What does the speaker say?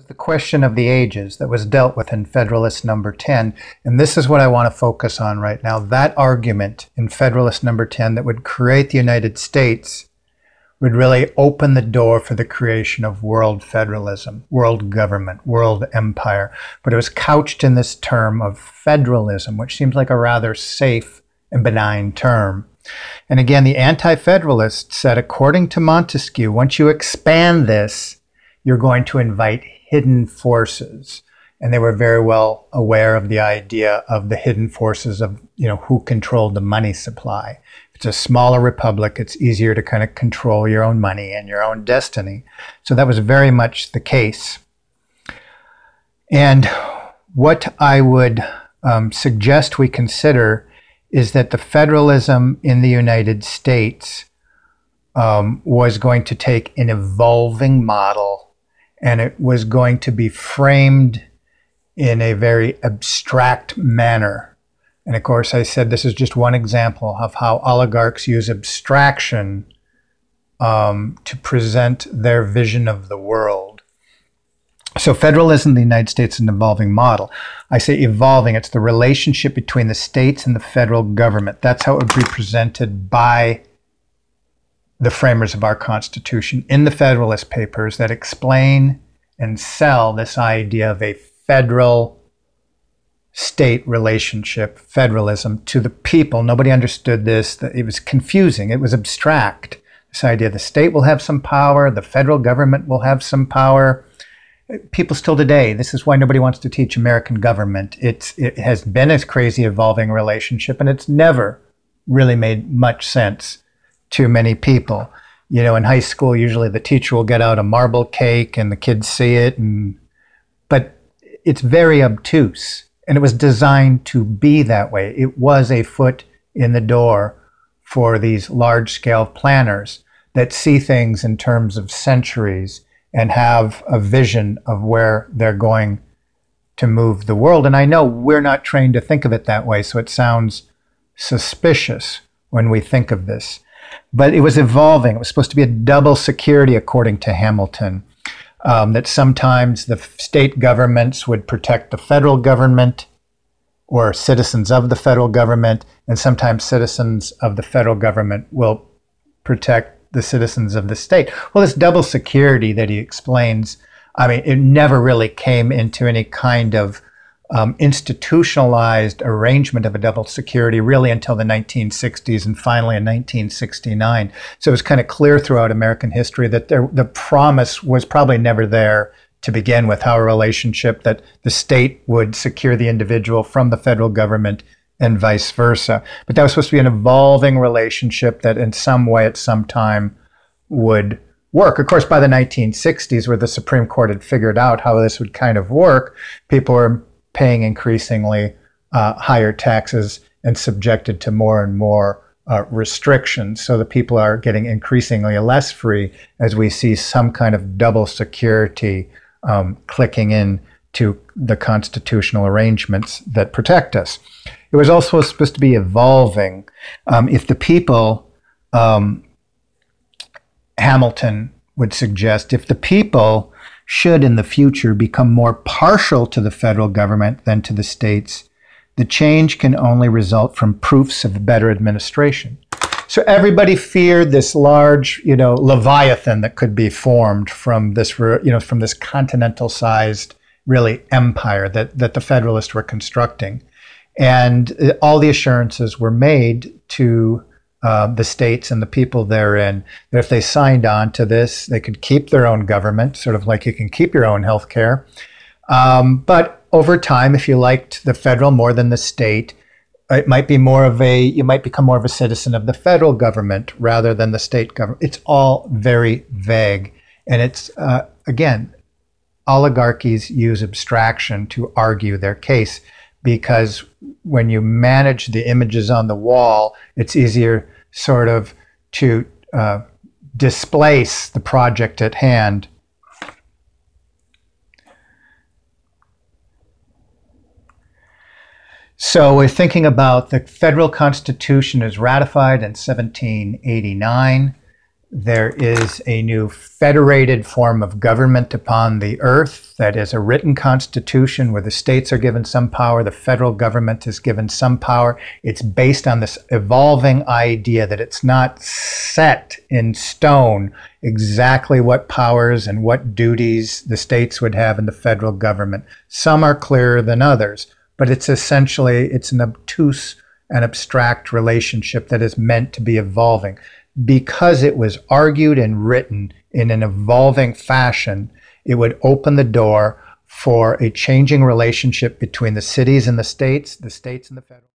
The question of the ages that was dealt with in Federalist number 10. And this is what I want to focus on right now. That argument in Federalist number 10 that would create the United States would really open the door for the creation of world federalism, world government, world empire. But it was couched in this term of federalism, which seems like a rather safe and benign term. And again, the anti-federalists said, according to Montesquieu, once you expand this, you're going to invite hidden forces. And they were very well aware of the idea of the hidden forces of, who controlled the money supply. If it's a smaller republic, it's easier to kind of control your own money and your own destiny. So that was very much the case. And what I would suggest we consider is that the federalism in the United States was going to take an evolving model, and it was going to be framed in a very abstract manner. And of course, I said this is just one example of how oligarchs use abstraction to present their vision of the world. So federalism in the United States is an evolving model. I say evolving, it's the relationship between the states and the federal government. That's how it would be presented by the framers of our Constitution in the Federalist Papers that explain and sell this idea of a federal state relationship, federalism, to the people. Nobody understood this. It was confusing. It was abstract. This idea the state will have some power, the federal government will have some power. People still today, this is why nobody wants to teach American government. It has been a crazy evolving relationship, and it's never really made much sense to many people. In high school, usually the teacher will get out a marble cake and the kids see it, but it's very obtuse, and it was designed to be that way. It was a foot in the door for these large-scale planners that see things in terms of centuries and have a vision of where they're going to move the world. And I know we're not trained to think of it that way, so it sounds suspicious when we think of this. But it was evolving. It was supposed to be a double security, according to Hamilton, that sometimes the state governments would protect the federal government or citizens of the federal government, and sometimes citizens of the federal government will protect the citizens of the state. Well, this double security that he explains, it never really came into any kind of institutionalized arrangement of a double security really until the 1960s and finally in 1969. So it was kind of clear throughout American history that the promise was probably never there to begin with, how a relationship that the state would secure the individual from the federal government and vice versa. But that was supposed to be an evolving relationship that in some way at some time would work. Of course, by the 1960s, where the Supreme Court had figured out how this would kind of work, people were paying increasingly higher taxes and subjected to more and more restrictions. So the people are getting increasingly less free as we see some kind of double security clicking in to the constitutional arrangements that protect us. It was also supposed to be evolving. If the people, Hamilton would suggest, if the people should in the future become more partial to the federal government than to the states, the change can only result from proofs of better administration. So everybody feared this large, leviathan that could be formed from this, from this continental-sized, really empire that the Federalists were constructing. And all the assurances were made to the states and the people therein that if they signed on to this, they could keep their own government, sort of like you can keep your own health care. But over time, if you liked the federal more than the state, it might be you might become more of a citizen of the federal government rather than the state government. It's all very vague. And it's, again, oligarchies use abstraction to argue their case, because when you manage the images on the wall, it's easier sort of to displace the project at hand. So we're thinking about the federal Constitution is ratified in 1789. There is a new federated form of government upon the earth that is a written constitution where the states are given some power, the federal government is given some power. It's based on this evolving idea that it's not set in stone exactly what powers and what duties the states would have in the federal government. Some are clearer than others, but it's an obtuse and abstract relationship that is meant to be evolving. Because it was argued and written in an evolving fashion, it would open the door for a changing relationship between the cities and the states and the federal.